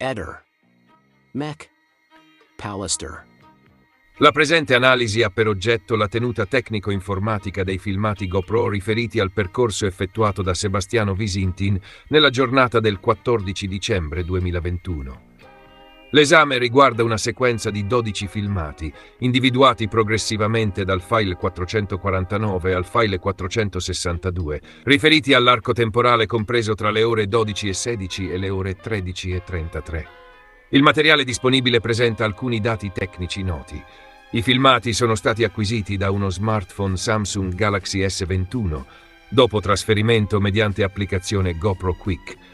Eder. Mech. Pallister. La presente analisi ha per oggetto la tenuta tecnico-informatica dei filmati GoPro riferiti al percorso effettuato da Sebastiano Visintin nella giornata del 14 dicembre 2021. L'esame riguarda una sequenza di 12 filmati, individuati progressivamente dal file 449 al file 462, riferiti all'arco temporale compreso tra le ore 12:16 e le ore 13:33. Il materiale disponibile presenta alcuni dati tecnici noti. I filmati sono stati acquisiti da uno smartphone Samsung Galaxy S21, dopo trasferimento mediante applicazione GoPro Quick.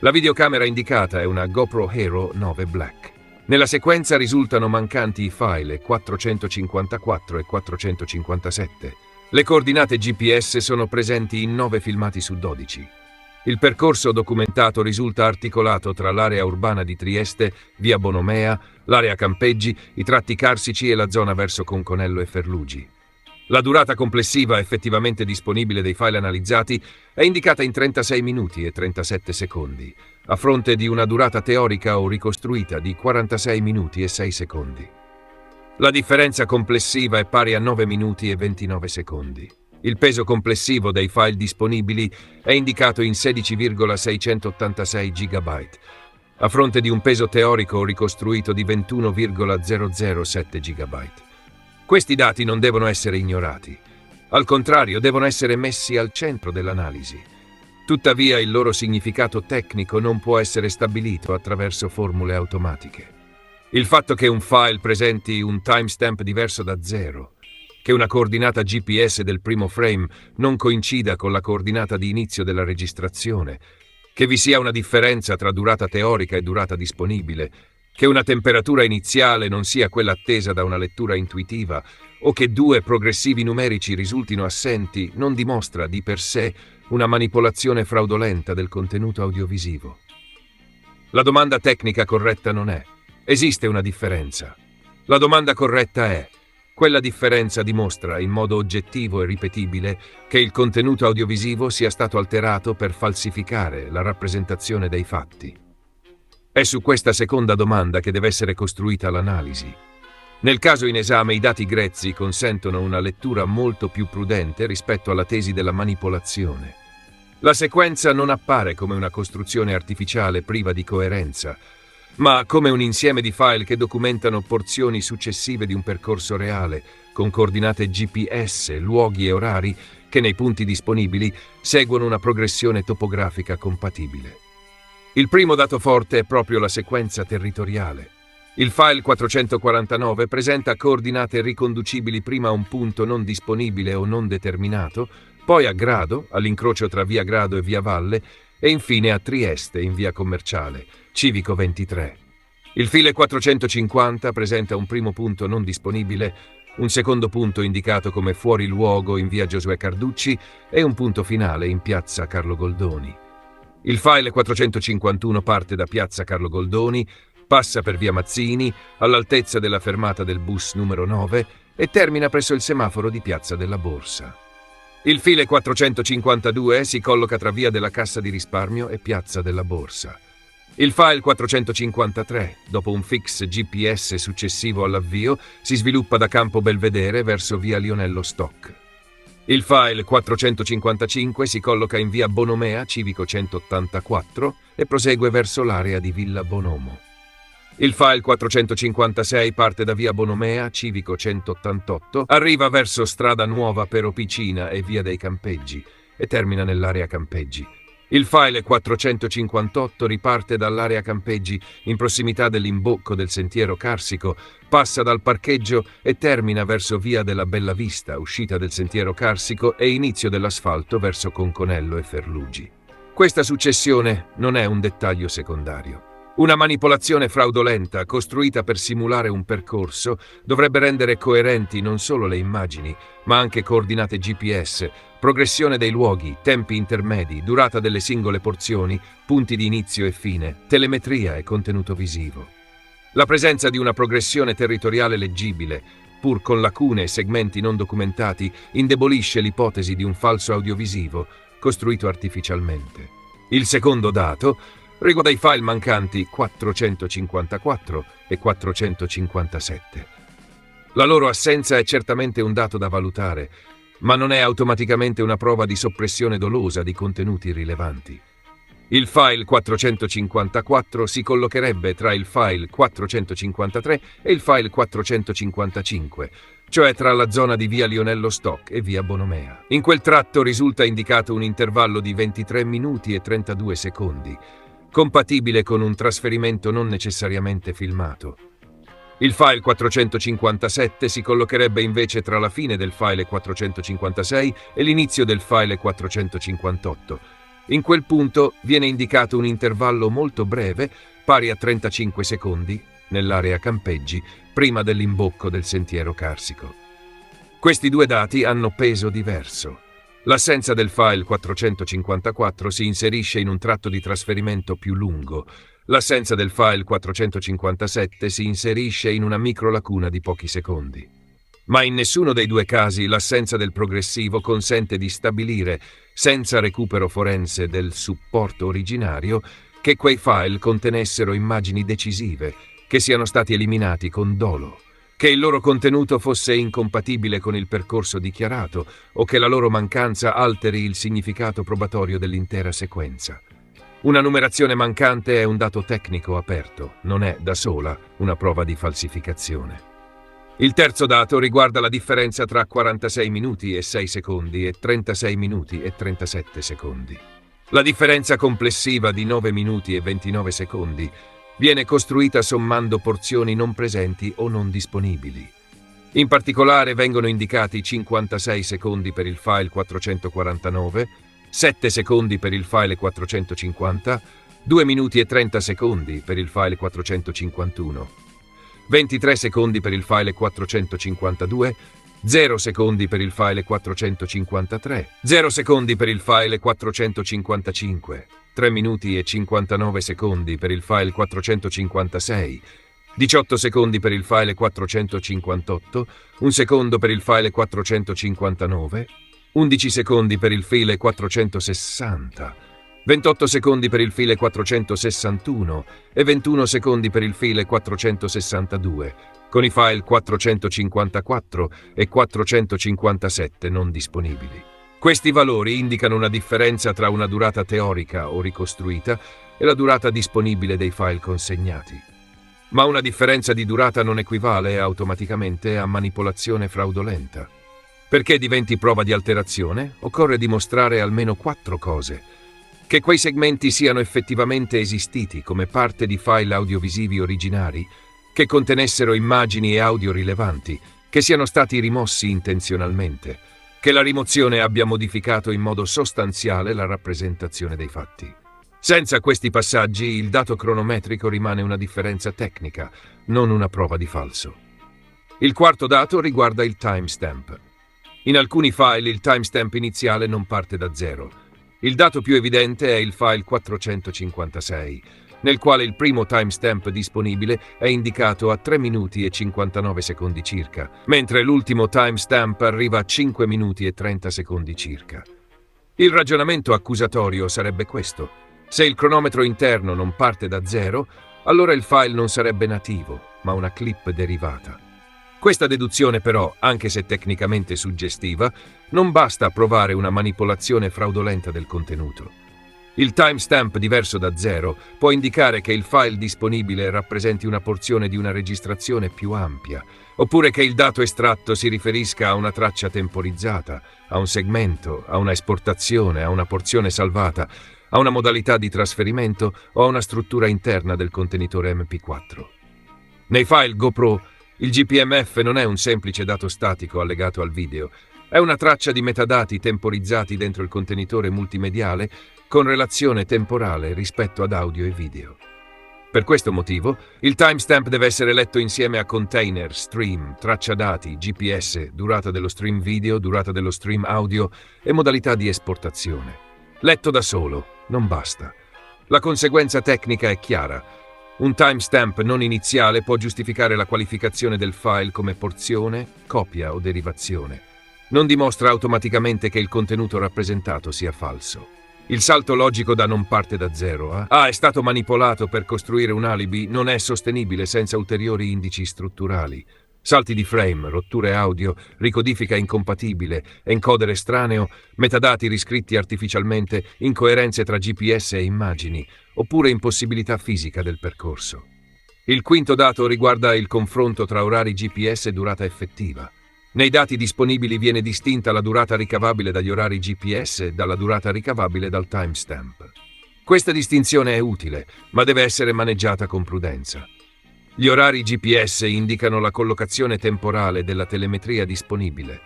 La videocamera indicata è una GoPro Hero 9 Black. Nella sequenza risultano mancanti i file 454 e 457. Le coordinate GPS sono presenti in 9 filmati su 12. Il percorso documentato risulta articolato tra l'area urbana di Trieste, via Bonomea, l'area campeggi, i tratti carsici e la zona verso Conconello e Ferlugi. La durata complessiva effettivamente disponibile dei file analizzati è indicata in 36 minuti e 37 secondi, a fronte di una durata teorica o ricostruita di 46 minuti e 6 secondi. La differenza complessiva è pari a 9 minuti e 29 secondi. Il peso complessivo dei file disponibili è indicato in 16,686 GB, a fronte di un peso teorico ricostruito di 21,007 GB. Questi dati non devono essere ignorati. Al contrario, devono essere messi al centro dell'analisi. Tuttavia, il loro significato tecnico non può essere stabilito attraverso formule automatiche. Il fatto che un file presenti un timestamp diverso da 0, che una coordinata GPS del primo frame non coincida con la coordinata di inizio della registrazione, che vi sia una differenza tra durata teorica e durata disponibile, che una temperatura iniziale non sia quella attesa da una lettura intuitiva o che 2 progressivi numerici risultino assenti non dimostra di per sé una manipolazione fraudolenta del contenuto audiovisivo. La domanda tecnica corretta non è: esiste una differenza? La domanda corretta è: quella differenza dimostra in modo oggettivo e ripetibile che il contenuto audiovisivo sia stato alterato per falsificare la rappresentazione dei fatti. È su questa seconda domanda che deve essere costruita l'analisi. Nel caso in esame i dati grezzi consentono una lettura molto più prudente rispetto alla tesi della manipolazione. La sequenza non appare come una costruzione artificiale priva di coerenza, ma come un insieme di file che documentano porzioni successive di un percorso reale, con coordinate GPS, luoghi e orari che nei punti disponibili seguono una progressione topografica compatibile. Il primo dato forte è proprio la sequenza territoriale. Il file 449 presenta coordinate riconducibili prima a un punto non disponibile o non determinato, poi a Grado, all'incrocio tra via Grado e via Valle, e infine a Trieste, in via Commerciale, Civico 23. Il file 450 presenta un primo punto non disponibile, un secondo punto indicato come fuori luogo in via Giosuè Carducci e un punto finale in piazza Carlo Goldoni. Il file 451 parte da piazza Carlo Goldoni, passa per via Mazzini, all'altezza della fermata del bus numero 9 e termina presso il semaforo di piazza della Borsa. Il file 452 si colloca tra via della Cassa di Risparmio e piazza della Borsa. Il file 453, dopo un fix GPS successivo all'avvio, si sviluppa da Campo Belvedere verso via Lionello Stock. Il file 455 si colloca in via Bonomea, Civico 184, e prosegue verso l'area di Villa Bonomo. Il file 456 parte da via Bonomea, Civico 188, arriva verso Strada Nuova per Opicina e via dei Campeggi e termina nell'area Campeggi. Il file 458 riparte dall'area Campeggi in prossimità dell'imbocco del sentiero Carsico, passa dal parcheggio e termina verso via della Bella Vista, uscita del sentiero Carsico e inizio dell'asfalto verso Conconello e Ferlugi. Questa successione non è un dettaglio secondario. Una manipolazione fraudolenta costruita per simulare un percorso dovrebbe rendere coerenti non solo le immagini, ma anche coordinate GPS, progressione dei luoghi, tempi intermedi, durata delle singole porzioni, punti di inizio e fine, telemetria e contenuto visivo. La presenza di una progressione territoriale leggibile, pur con lacune e segmenti non documentati, indebolisce l'ipotesi di un falso audiovisivo costruito artificialmente. Il secondo dato riguarda i file mancanti 454 e 457. La loro assenza è certamente un dato da valutare, ma non è automaticamente una prova di soppressione dolosa di contenuti rilevanti. Il file 454 si collocherebbe tra il file 453 e il file 455, cioè tra la zona di via Lionello Stock e via Bonomea. In quel tratto risulta indicato un intervallo di 23 minuti e 32 secondi, compatibile con un trasferimento non necessariamente filmato. Il file 457 si collocherebbe invece tra la fine del file 456 e l'inizio del file 458. In quel punto viene indicato un intervallo molto breve, pari a 35 secondi, nell'area campeggi, prima dell'imbocco del sentiero carsico. Questi due dati hanno peso diverso. L'assenza del file 454 si inserisce in un tratto di trasferimento più lungo. L'assenza del file 457 si inserisce in una microlacuna di pochi secondi. Ma in nessuno dei due casi l'assenza del progressivo consente di stabilire, senza recupero forense del supporto originario, che quei file contenessero immagini decisive, che siano stati eliminati con dolo, che il loro contenuto fosse incompatibile con il percorso dichiarato o che la loro mancanza alteri il significato probatorio dell'intera sequenza. Una numerazione mancante è un dato tecnico aperto, non è da sola una prova di falsificazione. Il terzo dato riguarda la differenza tra 46 minuti e 6 secondi e 36 minuti e 37 secondi. La differenza complessiva di 9 minuti e 29 secondi viene costruita sommando porzioni non presenti o non disponibili. In particolare vengono indicati 56 secondi per il file 449, 7 secondi per il file 450, 2 minuti e 30 secondi per il file 451. 23 secondi per il file 452, 0 secondi per il file 453, 0 secondi per il file 455, 3 minuti e 59 secondi per il file 456, 18 secondi per il file 458, 1 secondo per il file 459, 11 secondi per il file 460, 28 secondi per il file 461 e 21 secondi per il file 462, con i file 454 e 457 non disponibili. Questi valori indicano una differenza tra una durata teorica o ricostruita e la durata disponibile dei file consegnati. Ma una differenza di durata non equivale automaticamente a manipolazione fraudolenta. Perché diventi prova di alterazione, occorre dimostrare almeno 4 cose. Che quei segmenti siano effettivamente esistiti come parte di file audiovisivi originari, che contenessero immagini e audio rilevanti, che siano stati rimossi intenzionalmente, che la rimozione abbia modificato in modo sostanziale la rappresentazione dei fatti. Senza questi passaggi il dato cronometrico rimane una differenza tecnica, non una prova di falso. Il quarto dato riguarda il timestamp. In alcuni file il timestamp iniziale non parte da zero. Il dato più evidente è il file 456, nel quale il primo timestamp disponibile è indicato a 3 minuti e 59 secondi circa, mentre l'ultimo timestamp arriva a 5 minuti e 30 secondi circa. Il ragionamento accusatorio sarebbe questo: se il cronometro interno non parte da zero, allora il file non sarebbe nativo, ma una clip derivata. Questa deduzione però, anche se tecnicamente suggestiva, non basta a provare una manipolazione fraudolenta del contenuto. Il timestamp diverso da zero può indicare che il file disponibile rappresenti una porzione di una registrazione più ampia, oppure che il dato estratto si riferisca a una traccia temporizzata, a un segmento, a una esportazione, a una porzione salvata, a una modalità di trasferimento o a una struttura interna del contenitore MP4. Nei file GoPro, il GPMF non è un semplice dato statico allegato al video, è una traccia di metadati temporizzati dentro il contenitore multimediale con relazione temporale rispetto ad audio e video. Per questo motivo, il timestamp deve essere letto insieme a container, stream, traccia dati, GPS, durata dello stream video, durata dello stream audio e modalità di esportazione. Letto da solo, non basta. La conseguenza tecnica è chiara. Un timestamp non iniziale può giustificare la qualificazione del file come porzione, copia o derivazione. Non dimostra automaticamente che il contenuto rappresentato sia falso. Il salto logico da non parte da zero a è stato manipolato per costruire un alibi non è sostenibile senza ulteriori indici strutturali. Salti di frame, rotture audio, ricodifica incompatibile, encoder estraneo, metadati riscritti artificialmente, incoerenze tra GPS e immagini, oppure impossibilità fisica del percorso. Il quinto dato riguarda il confronto tra orari GPS e durata effettiva. Nei dati disponibili viene distinta la durata ricavabile dagli orari GPS dalla durata ricavabile dal timestamp. Questa distinzione è utile, ma deve essere maneggiata con prudenza. Gli orari GPS indicano la collocazione temporale della telemetria disponibile.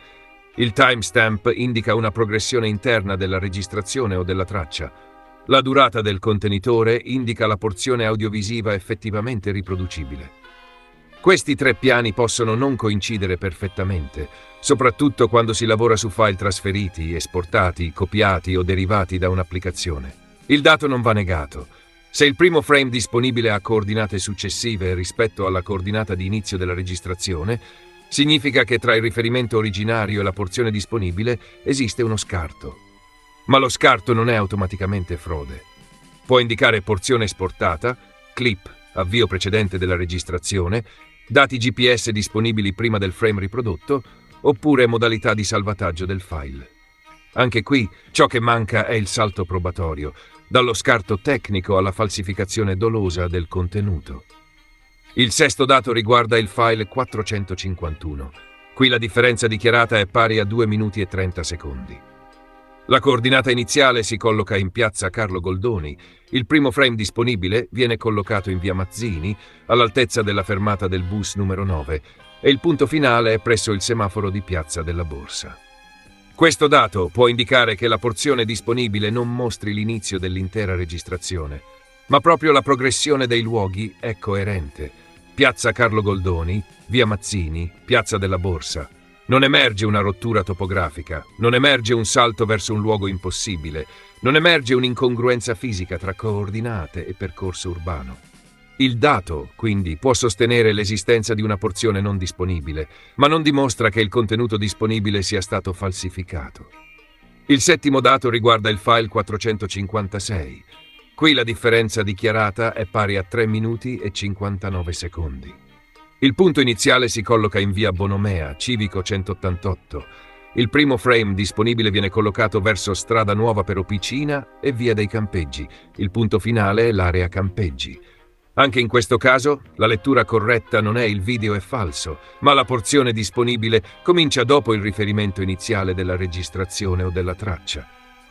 Il timestamp indica una progressione interna della registrazione o della traccia. La durata del contenitore indica la porzione audiovisiva effettivamente riproducibile. Questi tre piani possono non coincidere perfettamente, soprattutto quando si lavora su file trasferiti, esportati, copiati o derivati da un'applicazione. Il dato non va negato. Se il primo frame disponibile ha coordinate successive rispetto alla coordinata di inizio della registrazione, significa che tra il riferimento originario e la porzione disponibile esiste uno scarto. Ma lo scarto non è automaticamente frode. Può indicare porzione esportata, clip, avvio precedente della registrazione, dati GPS disponibili prima del frame riprodotto, oppure modalità di salvataggio del file. Anche qui, ciò che manca è il salto probatorio, dallo scarto tecnico alla falsificazione dolosa del contenuto. Il sesto dato riguarda il file 451. Qui la differenza dichiarata è pari a 2 minuti e 30 secondi. La coordinata iniziale si colloca in piazza Carlo Goldoni, il primo frame disponibile viene collocato in via Mazzini, all'altezza della fermata del bus numero 9, e il punto finale è presso il semaforo di piazza della Borsa. Questo dato può indicare che la porzione disponibile non mostri l'inizio dell'intera registrazione, ma proprio la progressione dei luoghi è coerente. Piazza Carlo Goldoni, via Mazzini, piazza della Borsa. Non emerge una rottura topografica, non emerge un salto verso un luogo impossibile, non emerge un'incongruenza fisica tra coordinate e percorso urbano. Il dato, quindi, può sostenere l'esistenza di una porzione non disponibile, ma non dimostra che il contenuto disponibile sia stato falsificato. Il settimo dato riguarda il file 456. Qui la differenza dichiarata è pari a 3 minuti e 59 secondi. Il punto iniziale si colloca in via Bonomea, Civico 188. Il primo frame disponibile viene collocato verso Strada Nuova per Opicina e via dei Campeggi. Il punto finale è l'area Campeggi. Anche in questo caso, la lettura corretta non è il video è falso, ma la porzione disponibile comincia dopo il riferimento iniziale della registrazione o della traccia.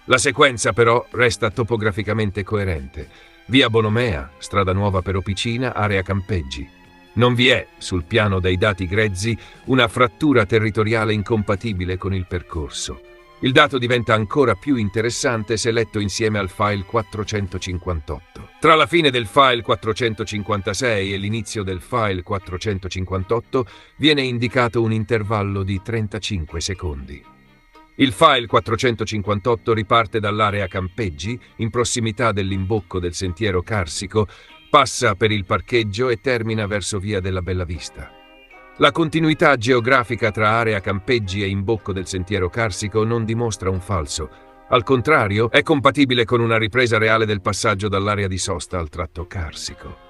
La sequenza però resta topograficamente coerente. Via Bonomea, Strada Nuova per Opicina, area Campeggi. Non vi è, sul piano dei dati grezzi, una frattura territoriale incompatibile con il percorso. Il dato diventa ancora più interessante se letto insieme al file 458. Tra la fine del file 456 e l'inizio del file 458 viene indicato un intervallo di 35 secondi. Il file 458 riparte dall'area Campeggi, in prossimità dell'imbocco del sentiero Carsico, passa per il parcheggio e termina verso via della Bellavista. La continuità geografica tra area Campeggi e imbocco del sentiero Carsico non dimostra un falso. Al contrario, è compatibile con una ripresa reale del passaggio dall'area di sosta al tratto Carsico.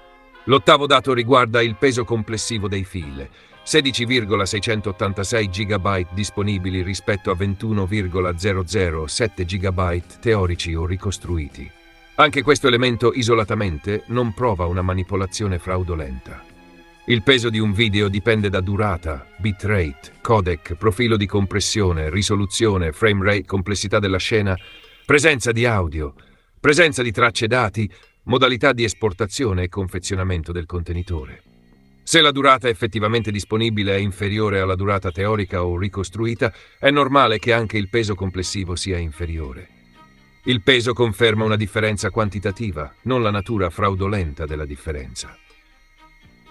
L'ottavo dato riguarda il peso complessivo dei file. 16,686 GB disponibili rispetto a 21,007 GB teorici o ricostruiti. Anche questo elemento isolatamente non prova una manipolazione fraudolenta. Il peso di un video dipende da durata, bitrate, codec, profilo di compressione, risoluzione, frame rate, complessità della scena, presenza di audio, presenza di tracce dati, modalità di esportazione e confezionamento del contenitore. Se la durata effettivamente disponibile è inferiore alla durata teorica o ricostruita, è normale che anche il peso complessivo sia inferiore. Il peso conferma una differenza quantitativa, non la natura fraudolenta della differenza.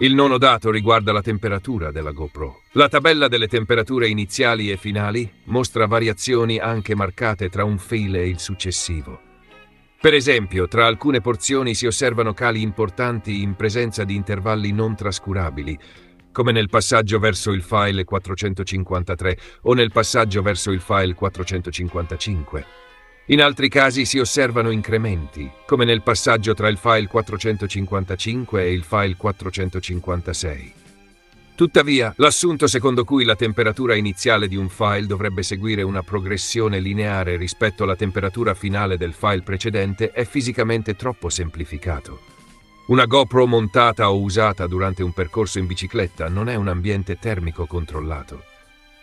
Il nono dato riguarda la temperatura della GoPro. La tabella delle temperature iniziali e finali mostra variazioni anche marcate tra un file e il successivo. Per esempio, tra alcune porzioni si osservano cali importanti in presenza di intervalli non trascurabili, come nel passaggio verso il file 453 o nel passaggio verso il file 455. In altri casi si osservano incrementi, come nel passaggio tra il file 455 e il file 456. Tuttavia, l'assunto secondo cui la temperatura iniziale di un file dovrebbe seguire una progressione lineare rispetto alla temperatura finale del file precedente è fisicamente troppo semplificato. Una GoPro montata o usata durante un percorso in bicicletta non è un ambiente termico controllato.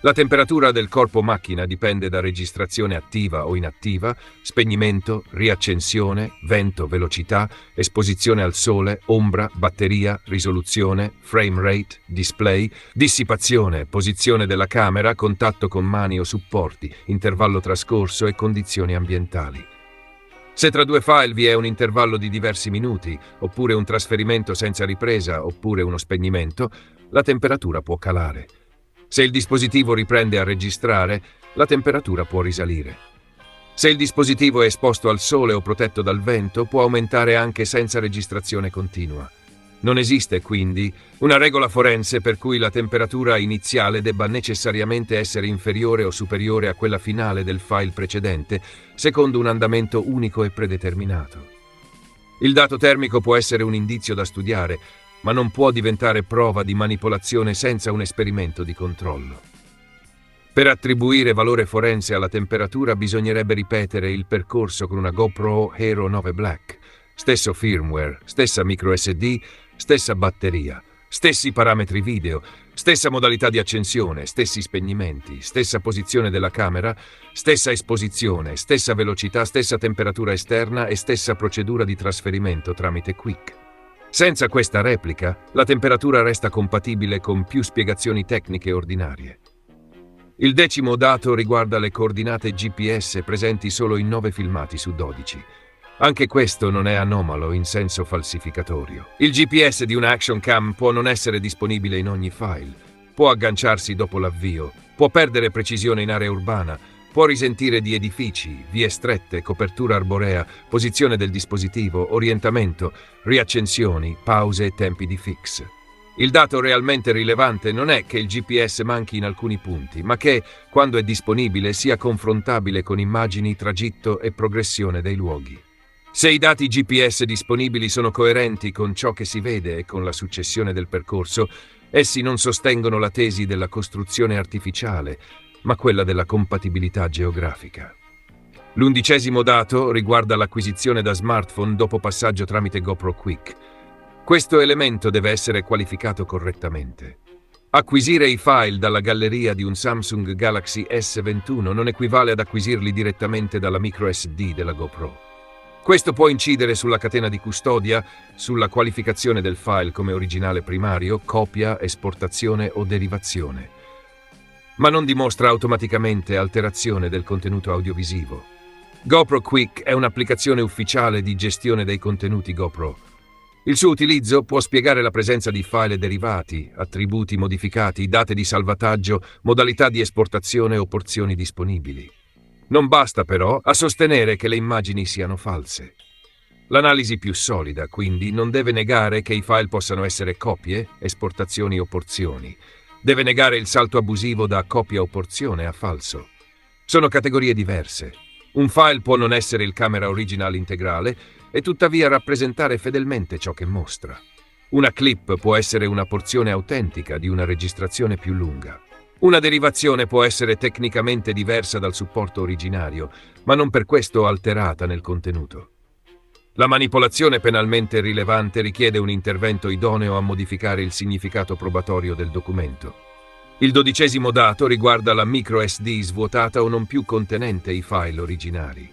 La temperatura del corpo macchina dipende da registrazione attiva o inattiva, spegnimento, riaccensione, vento, velocità, esposizione al sole, ombra, batteria, risoluzione, frame rate, display, dissipazione, posizione della camera, contatto con mani o supporti, intervallo trascorso e condizioni ambientali. Se tra due file vi è un intervallo di diversi minuti, oppure un trasferimento senza ripresa, oppure uno spegnimento, la temperatura può calare. Se il dispositivo riprende a registrare, la temperatura può risalire. Se il dispositivo è esposto al sole o protetto dal vento, può aumentare anche senza registrazione continua. Non esiste, quindi, una regola forense per cui la temperatura iniziale debba necessariamente essere inferiore o superiore a quella finale del file precedente, secondo un andamento unico e predeterminato. Il dato termico può essere un indizio da studiare, ma non può diventare prova di manipolazione senza un esperimento di controllo. Per attribuire valore forense alla temperatura bisognerebbe ripetere il percorso con una GoPro Hero 9 Black, stesso firmware, stessa microSD, stessa batteria, stessi parametri video, stessa modalità di accensione, stessi spegnimenti, stessa posizione della camera, stessa esposizione, stessa velocità, stessa temperatura esterna e stessa procedura di trasferimento tramite Quick. Senza questa replica, la temperatura resta compatibile con più spiegazioni tecniche ordinarie. Il 10° dato riguarda le coordinate GPS presenti solo in 9 filmati su 12. Anche questo non è anomalo in senso falsificatorio. Il GPS di una Action Cam può non essere disponibile in ogni file, può agganciarsi dopo l'avvio, può perdere precisione in area urbana, può risentire di edifici, vie strette, copertura arborea, posizione del dispositivo, orientamento, riaccensioni, pause e tempi di fix. Il dato realmente rilevante non è che il GPS manchi in alcuni punti, ma che, quando è disponibile, sia confrontabile con immagini, tragitto e progressione dei luoghi. Se i dati GPS disponibili sono coerenti con ciò che si vede e con la successione del percorso, essi non sostengono la tesi della costruzione artificiale, ma quella della compatibilità geografica. L'11° dato riguarda l'acquisizione da smartphone dopo passaggio tramite GoPro Quick. Questo elemento deve essere qualificato correttamente. Acquisire i file dalla galleria di un Samsung Galaxy S21 non equivale ad acquisirli direttamente dalla microSD della GoPro. Questo può incidere sulla catena di custodia, sulla qualificazione del file come originale primario, copia, esportazione o derivazione, ma non dimostra automaticamente alterazione del contenuto audiovisivo. GoPro Quick è un'applicazione ufficiale di gestione dei contenuti GoPro. Il suo utilizzo può spiegare la presenza di file derivati, attributi modificati, date di salvataggio, modalità di esportazione o porzioni disponibili. Non basta però a sostenere che le immagini siano false. L'analisi più solida, quindi, non deve negare che i file possano essere copie, esportazioni o porzioni. Deve negare il salto abusivo da copia o porzione a falso. Sono categorie diverse. Un file può non essere il camera original integrale e tuttavia rappresentare fedelmente ciò che mostra. Una clip può essere una porzione autentica di una registrazione più lunga. Una derivazione può essere tecnicamente diversa dal supporto originario, ma non per questo alterata nel contenuto. La manipolazione penalmente rilevante richiede un intervento idoneo a modificare il significato probatorio del documento. Il 12° dato riguarda la microSD svuotata o non più contenente i file originari.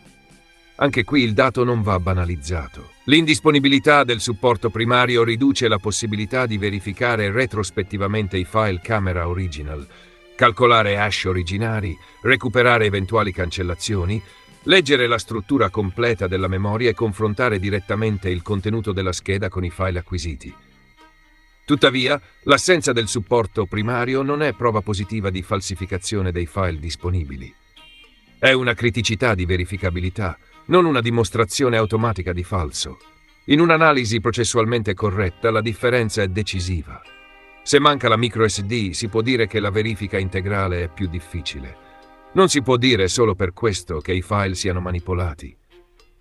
Anche qui il dato non va banalizzato. L'indisponibilità del supporto primario riduce la possibilità di verificare retrospettivamente i file camera original, calcolare hash originari, recuperare eventuali cancellazioni, leggere la struttura completa della memoria e confrontare direttamente il contenuto della scheda con i file acquisiti. Tuttavia, l'assenza del supporto primario non è prova positiva di falsificazione dei file disponibili. È una criticità di verificabilità, non una dimostrazione automatica di falso. In un'analisi processualmente corretta, la differenza è decisiva. Se manca la microSD, si può dire che la verifica integrale è più difficile. Non si può dire solo per questo che i file siano manipolati.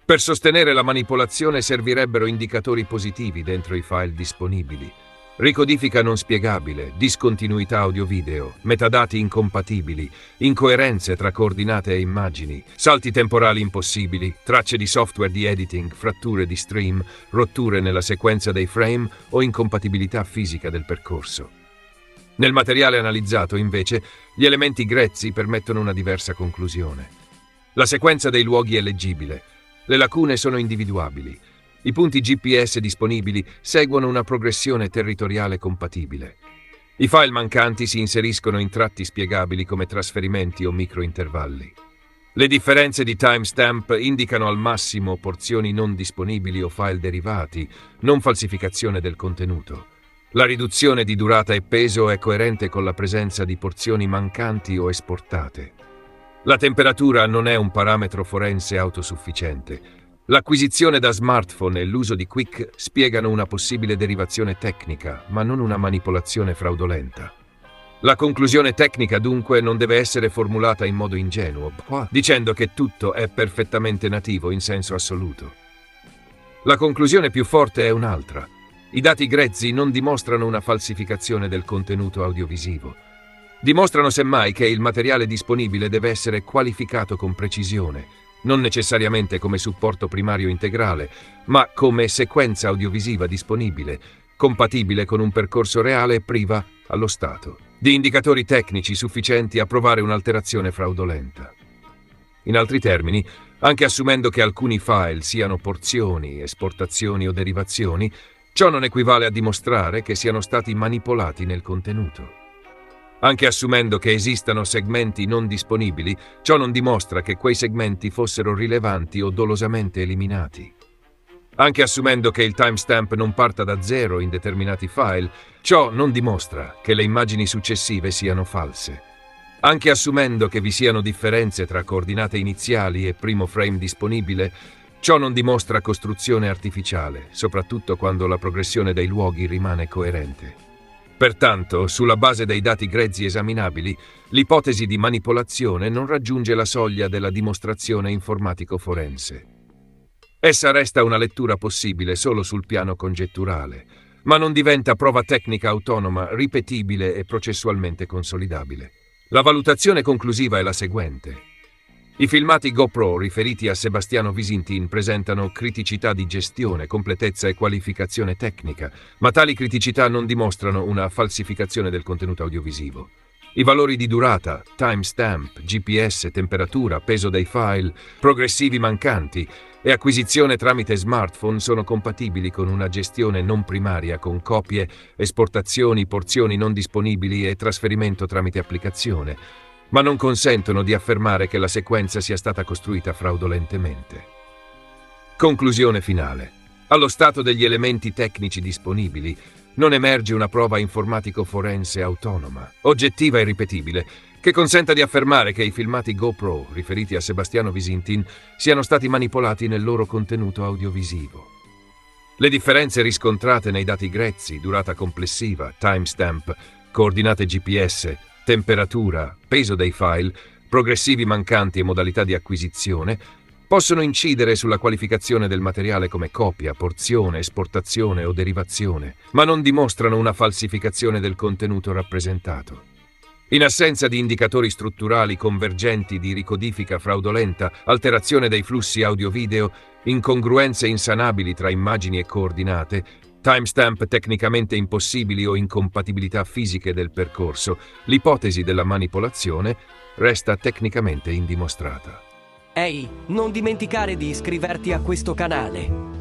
Per sostenere la manipolazione servirebbero indicatori positivi dentro i file disponibili. Ricodifica non spiegabile, discontinuità audio-video, metadati incompatibili, incoerenze tra coordinate e immagini, salti temporali impossibili, tracce di software di editing, fratture di stream, rotture nella sequenza dei frame o incompatibilità fisica del percorso. Nel materiale analizzato, invece, gli elementi grezzi permettono una diversa conclusione. La sequenza dei luoghi è leggibile, le lacune sono individuabili. I punti GPS disponibili seguono una progressione territoriale compatibile. I file mancanti si inseriscono in tratti spiegabili come trasferimenti o microintervalli. Le differenze di timestamp indicano al massimo porzioni non disponibili o file derivati, non falsificazione del contenuto. La riduzione di durata e peso è coerente con la presenza di porzioni mancanti o esportate. La temperatura non è un parametro forense autosufficiente. L'acquisizione da smartphone e l'uso di Quick spiegano una possibile derivazione tecnica, ma non una manipolazione fraudolenta. La conclusione tecnica, dunque, non deve essere formulata in modo ingenuo, dicendo che tutto è perfettamente nativo in senso assoluto. La conclusione più forte è un'altra. I dati grezzi non dimostrano una falsificazione del contenuto audiovisivo. Dimostrano semmai che il materiale disponibile deve essere qualificato con precisione, non necessariamente come supporto primario integrale, ma come sequenza audiovisiva disponibile, compatibile con un percorso reale e priva, allo stato, di indicatori tecnici sufficienti a provare un'alterazione fraudolenta. In altri termini, anche assumendo che alcuni file siano porzioni, esportazioni o derivazioni, ciò non equivale a dimostrare che siano stati manipolati nel contenuto. Anche assumendo che esistano segmenti non disponibili, ciò non dimostra che quei segmenti fossero rilevanti o dolosamente eliminati. Anche assumendo che il timestamp non parta da zero in determinati file, ciò non dimostra che le immagini successive siano false. Anche assumendo che vi siano differenze tra coordinate iniziali e primo frame disponibile, ciò non dimostra costruzione artificiale, soprattutto quando la progressione dei luoghi rimane coerente. Pertanto, sulla base dei dati grezzi esaminabili, l'ipotesi di manipolazione non raggiunge la soglia della dimostrazione informatico-forense. Essa resta una lettura possibile solo sul piano congetturale, ma non diventa prova tecnica autonoma, ripetibile e processualmente consolidabile. La valutazione conclusiva è la seguente. I filmati GoPro riferiti a Sebastiano Visintin presentano criticità di gestione, completezza e qualificazione tecnica, ma tali criticità non dimostrano una falsificazione del contenuto audiovisivo. I valori di durata, timestamp, GPS, temperatura, peso dei file, progressivi mancanti e acquisizione tramite smartphone sono compatibili con una gestione non primaria con copie, esportazioni, porzioni non disponibili e trasferimento tramite applicazione, ma non consentono di affermare che la sequenza sia stata costruita fraudolentemente. Conclusione finale. Allo stato degli elementi tecnici disponibili, non emerge una prova informatico-forense autonoma, oggettiva e ripetibile, che consenta di affermare che i filmati GoPro riferiti a Sebastiano Visintin siano stati manipolati nel loro contenuto audiovisivo. Le differenze riscontrate nei dati grezzi, durata complessiva, timestamp, coordinate GPS, temperatura, peso dei file, progressivi mancanti e modalità di acquisizione, possono incidere sulla qualificazione del materiale come copia, porzione, esportazione o derivazione, ma non dimostrano una falsificazione del contenuto rappresentato. In assenza di indicatori strutturali convergenti di ricodifica fraudolenta, alterazione dei flussi audio-video, incongruenze insanabili tra immagini e coordinate, timestamp tecnicamente impossibili o incompatibilità fisiche del percorso, l'ipotesi della manipolazione resta tecnicamente indimostrata. Ehi, non dimenticare di iscriverti a questo canale.